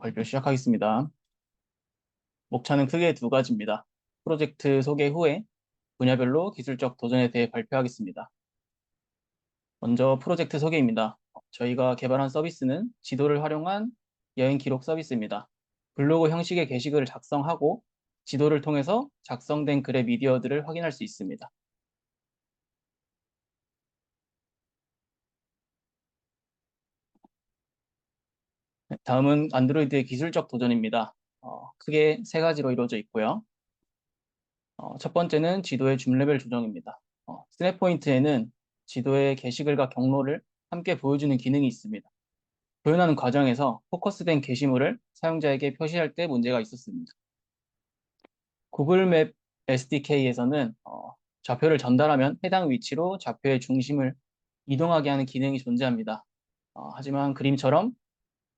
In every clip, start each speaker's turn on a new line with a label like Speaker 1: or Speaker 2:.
Speaker 1: 발표 시작하겠습니다. 목차는 크게 두 가지입니다. 프로젝트 소개 후에 분야별로 기술적 도전에 대해 발표하겠습니다. 먼저 프로젝트 소개입니다. 저희가 개발한 서비스는 지도를 활용한 여행 기록 서비스입니다. 블로그 형식의 게시글을 작성하고 지도를 통해서 작성된 글의 미디어들을 확인할 수 있습니다. 다음은 안드로이드의 기술적 도전입니다. 크게 세 가지로 이루어져 있고요. 첫 번째는 지도의 줌 레벨 조정입니다. 스냅 포인트에는 지도의 게시글과 경로를 함께 보여주는 기능이 있습니다. 표현하는 과정에서 포커스된 게시물을 사용자에게 표시할 때 문제가 있었습니다. 구글 맵 SDK에서는 좌표를 전달하면 해당 위치로 좌표의 중심을 이동하게 하는 기능이 존재합니다. 하지만 그림처럼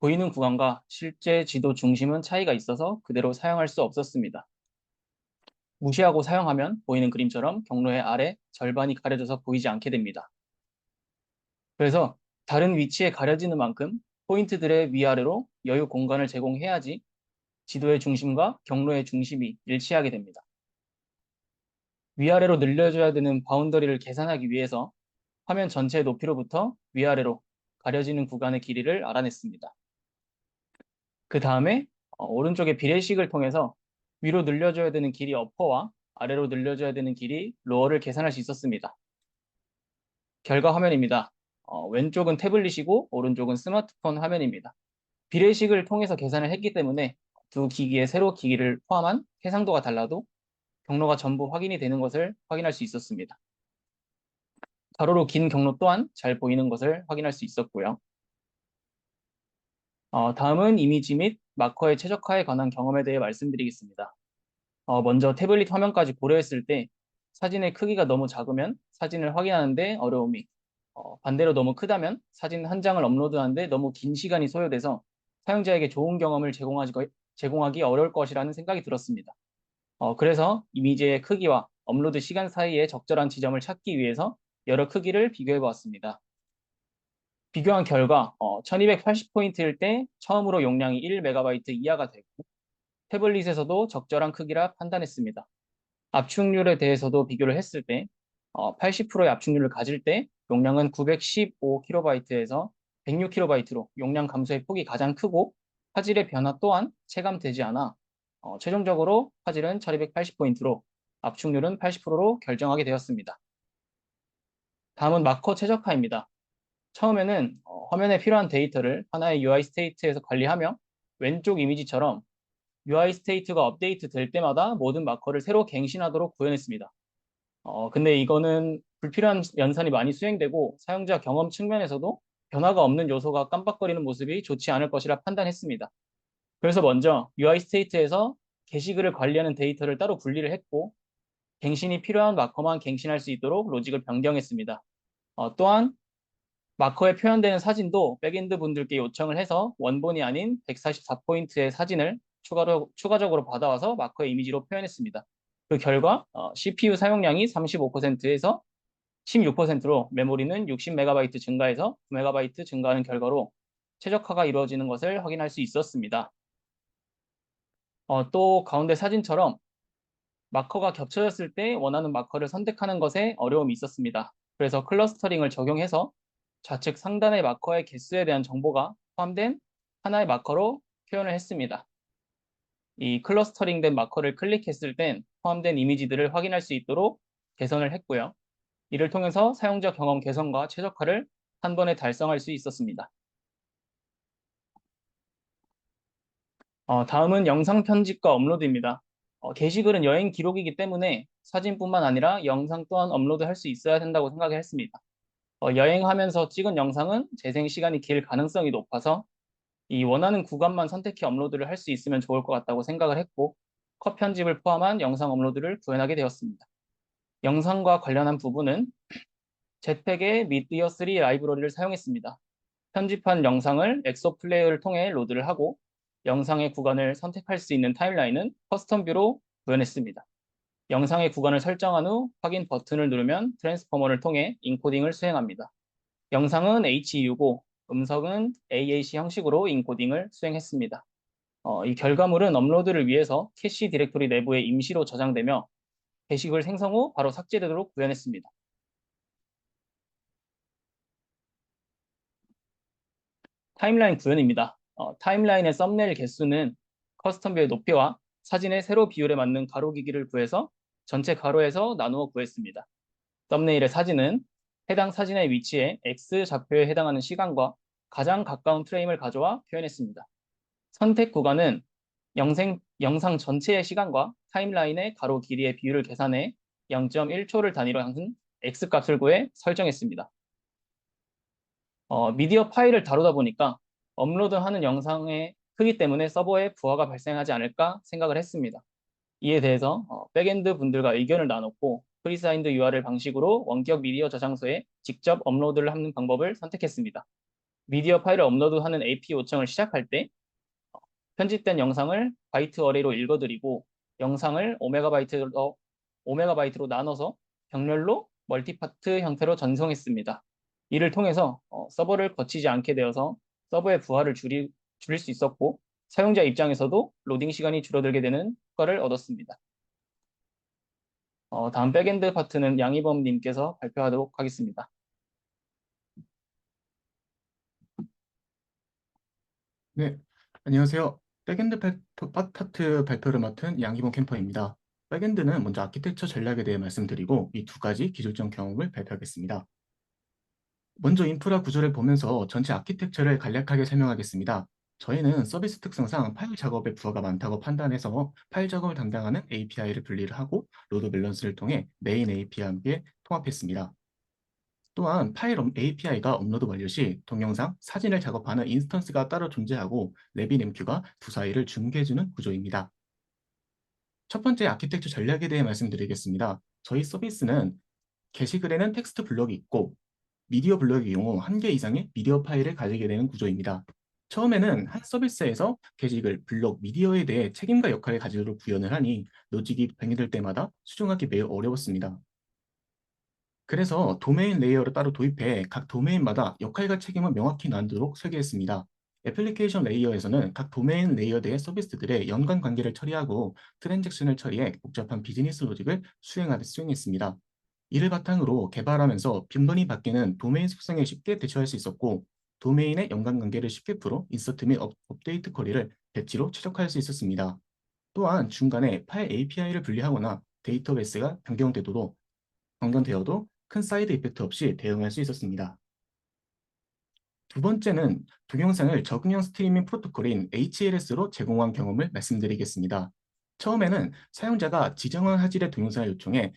Speaker 1: 보이는 구간과 실제 지도 중심은 차이가 있어서 그대로 사용할 수 없었습니다. 무시하고 사용하면 보이는 그림처럼 경로의 아래 절반이 가려져서 보이지 않게 됩니다. 그래서 다른 위치에 가려지는 만큼 포인트들의 위아래로 여유 공간을 제공해야지 지도의 중심과 경로의 중심이 일치하게 됩니다. 위아래로 늘려줘야 되는 바운더리를 계산하기 위해서 화면 전체의 높이로부터 위아래로 가려지는 구간의 길이를 알아냈습니다. 그 다음에 오른쪽의 비례식을 통해서 위로 늘려줘야 되는 길이 어퍼와 아래로 늘려줘야 되는 길이 로어를 계산할 수 있었습니다. 결과 화면입니다. 왼쪽은 태블릿이고 오른쪽은 스마트폰 화면입니다. 비례식을 통해서 계산을 했기 때문에 두 기기에 세로 기기를 포함한 해상도가 달라도 경로가 전부 확인이 되는 것을 확인할 수 있었습니다. 가로로 긴 경로 또한 잘 보이는 것을 확인할 수 있었고요. 다음은 이미지 및 마커의 최적화에 관한 경험에 대해 말씀드리겠습니다. 먼저 태블릿 화면까지 고려했을 때 사진의 크기가 너무 작으면 사진을 확인하는데 어려움이, 반대로 너무 크다면 사진 한 장을 업로드하는데 너무 긴 시간이 소요돼서 사용자에게 좋은 경험을 제공하기 어려울 것이라는 생각이 들었습니다. 그래서 이미지의 크기와 업로드 시간 사이에 적절한 지점을 찾기 위해서 여러 크기를 비교해 보았습니다. 비교한 결과 1280포인트일 때 처음으로 용량이 1MB 이하가 되고 태블릿에서도 적절한 크기라 판단했습니다. 압축률에 대해서도 비교를 했을 때 80%의 압축률을 가질 때 용량은 915KB에서 106KB로 용량 감소의 폭이 가장 크고 화질의 변화 또한 체감되지 않아 최종적으로 화질은 1280포인트로 압축률은 80%로 결정하게 되었습니다. 다음은 마커 최적화입니다. 처음에는 화면에 필요한 데이터를 하나의 UI 스테이트에서 관리하며 왼쪽 이미지처럼 UI 스테이트가 업데이트 될 때마다 모든 마커를 새로 갱신하도록 구현했습니다. 근데 이거는 불필요한 연산이 많이 수행되고 사용자 경험 측면에서도 변화가 없는 요소가 깜빡거리는 모습이 좋지 않을 것이라 판단했습니다. 그래서 먼저 UI 스테이트에서 게시글을 관리하는 데이터를 따로 분리를 했고 갱신이 필요한 마커만 갱신할 수 있도록 로직을 변경했습니다. 또한 마커에 표현되는 사진도 백엔드 분들께 요청을 해서 원본이 아닌 144포인트의 사진을 추가적으로 받아와서 마커의 이미지로 표현했습니다. 그 결과 CPU 사용량이 35%에서 16%로 메모리는 60MB 증가해서 9MB 증가하는 결과로 최적화가 이루어지는 것을 확인할 수 있었습니다. 또 가운데 사진처럼 마커가 겹쳐졌을 때 원하는 마커를 선택하는 것에 어려움이 있었습니다. 그래서 클러스터링을 적용해서 좌측 상단의 마커의 개수에 대한 정보가 포함된 하나의 마커로 표현을 했습니다. 이 클러스터링된 마커를 클릭했을 땐 포함된 이미지들을 확인할 수 있도록 개선을 했고요. 이를 통해서 사용자 경험 개선과 최적화를 한 번에 달성할 수 있었습니다. 다음은 영상 편집과 업로드입니다. 게시글은 여행 기록이기 때문에 사진뿐만 아니라 영상 또한 업로드할 수 있어야 된다고 생각을 했습니다. 여행하면서 찍은 영상은 재생 시간이 길 가능성이 높아서 이 원하는 구간만 선택해 업로드를 할 수 있으면 좋을 것 같다고 생각을 했고 컷 편집을 포함한 영상 업로드를 구현하게 되었습니다. 영상과 관련한 부분은 jetpack의 미디어3 라이브러리를 사용했습니다. 편집한 영상을 엑소 플레이어를 통해 로드를 하고 영상의 구간을 선택할 수 있는 타임라인은 커스텀 뷰로 구현했습니다. 영상의 구간을 설정한 후 확인 버튼을 누르면 트랜스포머를 통해 인코딩을 수행합니다. 영상은 HEU고 음성은 AAC 형식으로 인코딩을 수행했습니다. 이 결과물은 업로드를 위해서 캐시 디렉토리 내부에 임시로 저장되며 게시글 생성 후 바로 삭제되도록 구현했습니다. 타임라인 구현입니다. 타임라인의 썸네일 개수는 커스텀 뷰의 높이와 사진의 세로 비율에 맞는 가로 길이를 구해서 전체 가로에서 나누어 구했습니다. 썸네일의 사진은 해당 사진의 위치에 X 좌표에 해당하는 시간과 가장 가까운 프레임을 가져와 표현했습니다. 선택 구간은 영상 전체의 시간과 타임라인의 가로 길이의 비율을 계산해 0.1초를 단위로 한 X값을 구해 설정했습니다. 미디어 파일을 다루다 보니까 업로드하는 영상의 크기 때문에 서버에 부하가 발생하지 않을까 생각을 했습니다. 이에 대해서 백엔드 분들과 의견을 나눴고 프리사인드 URL 방식으로 원격 미디어 저장소에 직접 업로드를 하는 방법을 선택했습니다. 미디어 파일을 업로드하는 API 요청을 시작할 때 편집된 영상을 바이트 어레이로 읽어드리고 영상을 오메가바이트로 나눠서 병렬로 멀티파트 형태로 전송했습니다. 이를 통해서 서버를 거치지 않게 되어서 서버의 부하를 줄일 수 있었고 사용자 입장에서도 로딩 시간이 줄어들게 되는 효과를 얻었습니다. 다음 백엔드 파트는 양희범 님께서 발표하도록 하겠습니다.
Speaker 2: 네, 안녕하세요. 백엔드 파트 발표를 맡은 양기본 캠퍼입니다. 백엔드는 먼저 아키텍처 전략에 대해 말씀드리고 이 두 가지 기술적 경험을 발표하겠습니다. 먼저 인프라 구조를 보면서 전체 아키텍처를 간략하게 설명하겠습니다. 저희는 서비스 특성상 파일 작업에 부하가 많다고 판단해서 파일 작업을 담당하는 API를 분리를 하고 로드 밸런스를 통해 메인 API와 함께 통합했습니다. 또한 파일 API가 업로드 완료 시 동영상, 사진을 작업하는 인스턴스가 따로 존재하고 RabbitMQ가 두 사이를 중개해주는 구조입니다. 첫 번째 아키텍처 전략에 대해 말씀드리겠습니다. 저희 서비스는 게시글에는 텍스트 블럭이 있고 미디어 블럭의 경우 1개 이상의 미디어 파일을 가지게 되는 구조입니다. 처음에는 한 서비스에서 게시글, 블록, 미디어에 대해 책임과 역할을 가지도록 구현을 하니 로직이 변이될 때마다 수정하기 매우 어려웠습니다. 그래서 도메인 레이어를 따로 도입해 각 도메인마다 역할과 책임을 명확히 나누도록 설계했습니다. 애플리케이션 레이어에서는 각 도메인 레이어대의 서비스들의 연관 관계를 처리하고 트랜잭션을 처리해 복잡한 비즈니스 로직을 수행했습니다. 이를 바탕으로 개발하면서 빈번히 바뀌는 도메인 속성에 쉽게 대처할 수 있었고 도메인의 연관 관계를 쉽게 풀어 인서트 및 업데이트 쿼리를 배치로 최적화할 수 있었습니다. 또한 중간에 파일 API를 분리하거나 데이터베이스가 변경되어도 큰 사이드 이펙트 없이 대응할 수 있었습니다. 두 번째는 동영상을 적응형 스트리밍 프로토콜인 HLS로 제공한 경험을 말씀드리겠습니다. 처음에는 사용자가 지정한 화질의 동영상을 요청해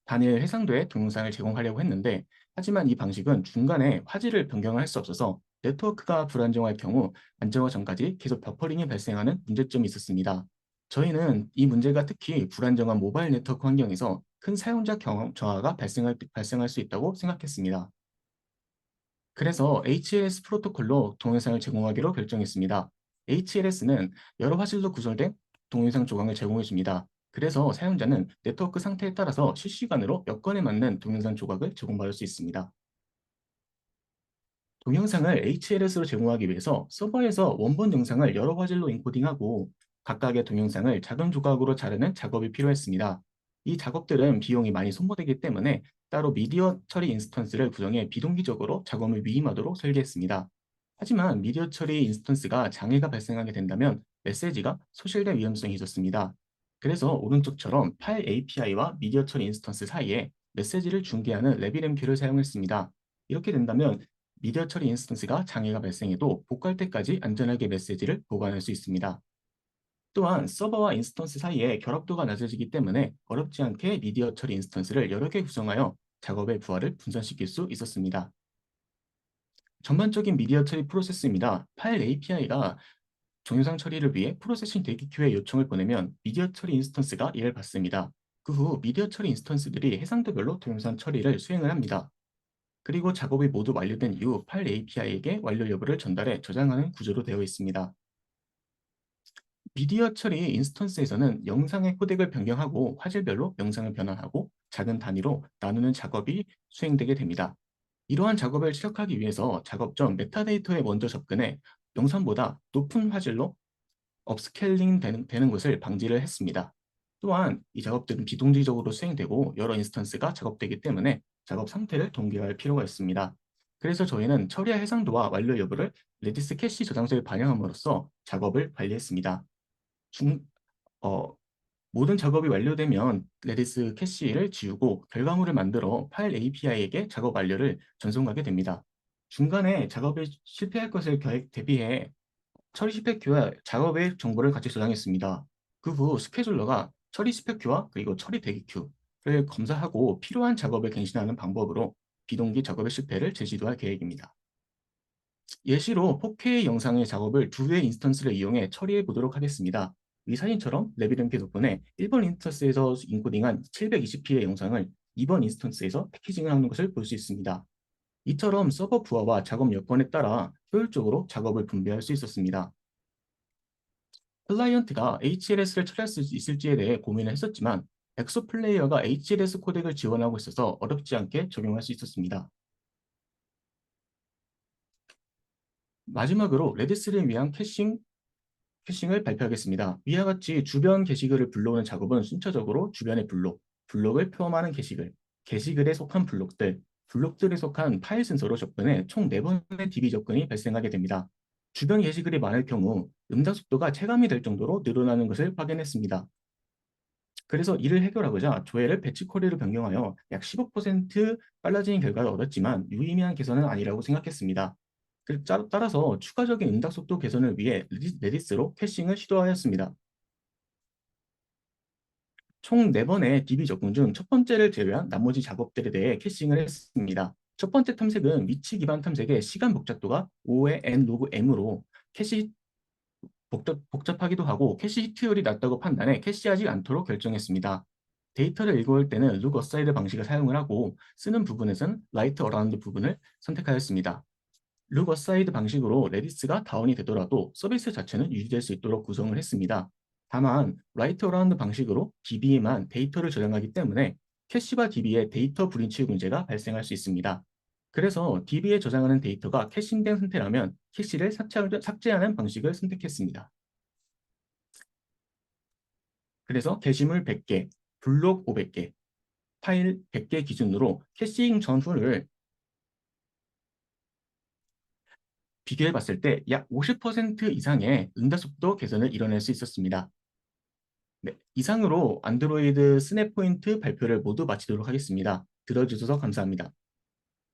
Speaker 2: 단일 해상도의 동영상을 제공하려고 했는데 하지만 이 방식은 중간에 화질을 변경을 할 수 없어서 네트워크가 불안정할 경우 안정화 전까지 계속 버퍼링이 발생하는 문제점이 있었습니다. 저희는 이 문제가 특히 불안정한 모바일 네트워크 환경에서 큰 사용자 경험 저하가 발생할 수 있다고 생각했습니다. 그래서 HLS 프로토콜로 동영상을 제공하기로 결정했습니다. HLS는 여러 화질로 구성된 동영상 조각을 제공해 줍니다. 그래서 사용자는 네트워크 상태에 따라서 실시간으로 여건에 맞는 동영상 조각을 제공받을 수 있습니다. 동영상을 HLS로 제공하기 위해서 서버에서 원본 영상을 여러 화질로 인코딩하고 각각의 동영상을 작은 조각으로 자르는 작업이 필요했습니다. 이 작업들은 비용이 많이 소모되기 때문에 따로 미디어 처리 인스턴스를 구성해 비동기적으로 작업을 위임하도록 설계했습니다. 하지만 미디어 처리 인스턴스가 장애가 발생하게 된다면 메시지가 소실될 위험성이 있었습니다. 그래서 오른쪽처럼 파일 API와 미디어 처리 인스턴스 사이에 메시지를 중개하는 RabbitMQ를 사용했습니다. 이렇게 된다면 미디어 처리 인스턴스가 장애가 발생해도 복구할 때까지 안전하게 메시지를 보관할 수 있습니다. 또한 서버와 인스턴스 사이에 결합도가 낮아지기 때문에 어렵지 않게 미디어 처리 인스턴스를 여러 개 구성하여 작업의 부하를 분산시킬 수 있었습니다. 전반적인 미디어 처리 프로세스입니다. 파일 API가 동영상 처리를 위해 프로세싱 대기 큐에 요청을 보내면 미디어 처리 인스턴스가 이를 받습니다. 그 후 미디어 처리 인스턴스들이 해상도별로 동영상 처리를 수행을 합니다. 그리고 작업이 모두 완료된 이후 파일 API에게 완료 여부를 전달해 저장하는 구조로 되어 있습니다. 미디어 처리 인스턴스에서는 영상의 코덱을 변경하고 화질별로 영상을 변환하고 작은 단위로 나누는 작업이 수행되게 됩니다. 이러한 작업을 시작하기 위해서 작업 전 메타데이터에 먼저 접근해 영상보다 높은 화질로 업스케일링 되는 것을 방지를 했습니다. 또한 이 작업들은 비동기적으로 수행되고 여러 인스턴스가 작업되기 때문에 작업 상태를 동기화할 필요가 있습니다. 그래서 저희는 처리할 해상도와 완료 여부를 레디스 캐시 저장소에 반영함으로써 작업을 관리했습니다. 중, 어, 모든 작업이 완료되면 레디스 캐시를 지우고 결과물을 만들어 파일 API에게 작업 완료를 전송하게 됩니다. 중간에 작업이 실패할 것을 대비해 처리 스펙큐와 작업의 정보를 같이 저장했습니다. 그 후 스케줄러가 처리 스펙큐와 그리고 처리 대기 큐를 검사하고 필요한 작업을 갱신하는 방법으로 비동기 작업의 실패를 제시도할 계획입니다. 예시로 4K 영상의 작업을 두 개의 인스턴스를 이용해 처리해 보도록 하겠습니다. 이 사진처럼 레비름피 덕분에 1번 인스턴스에서 인코딩한 720p의 영상을 2번 인스턴스에서 패키징을 하는 것을 볼 수 있습니다. 이처럼 서버 부하와 작업 여건에 따라 효율적으로 작업을 분배할 수 있었습니다. 클라이언트가 HLS를 처리할 수 있을지에 대해 고민을 했었지만 엑소 플레이어가 HLS 코덱을 지원하고 있어서 어렵지 않게 적용할 수 있었습니다. 마지막으로 레디스를 위한 캐싱을 발표하겠습니다. 위와 같이 주변 게시글을 불러오는 작업은 순차적으로 주변의 블록을 포함하는 게시글에 속한 블록들에 속한 파일 순서로 접근해 총 4번의 DB 접근이 발생하게 됩니다. 주변 게시글이 많을 경우 응답 속도가 체감이 될 정도로 늘어나는 것을 확인했습니다. 그래서 이를 해결하고자 조회를 배치 쿼리로 변경하여 약 15% 빨라지는 결과를 얻었지만 유의미한 개선은 아니라고 생각했습니다. 따라서 추가적인 응답 속도 개선을 위해 레디스로 캐싱을 시도하였습니다. 총 4번의 DB 접근 중 첫 번째를 제외한 나머지 작업들에 대해 캐싱을 했습니다. 첫 번째 탐색은 위치 기반 탐색의 시간 복잡도가 5의 n 로그 m으로 캐시 복잡하기도 하고 캐시 히트율이 낮다고 판단해 캐시하지 않도록 결정했습니다. 데이터를 읽어올 때는 룩 어사이드 방식을 사용을 하고 쓰는 부분에서는 라이트 어라운드 부분을 선택하였습니다. 룩 어사이드 방식으로 레디스가 다운이 되더라도 서비스 자체는 유지될 수 있도록 구성을 했습니다. 다만 라이트 어라운드 방식으로 DB에만 데이터를 저장하기 때문에 캐시와 DB의 데이터 브리치 문제가 발생할 수 있습니다. 그래서 DB에 저장하는 데이터가 캐싱된 상태라면 캐시를 삭제하는 방식을 선택했습니다. 그래서 게시물 100개, 블록 500개, 파일 100개 기준으로 캐싱 전후를 비교해 봤을 때 약 50% 이상의 응답 속도 개선을 이뤄낼 수 있었습니다. 네, 이상으로 안드로이드 스냅포인트 발표를 모두 마치도록 하겠습니다. 들어주셔서 감사합니다.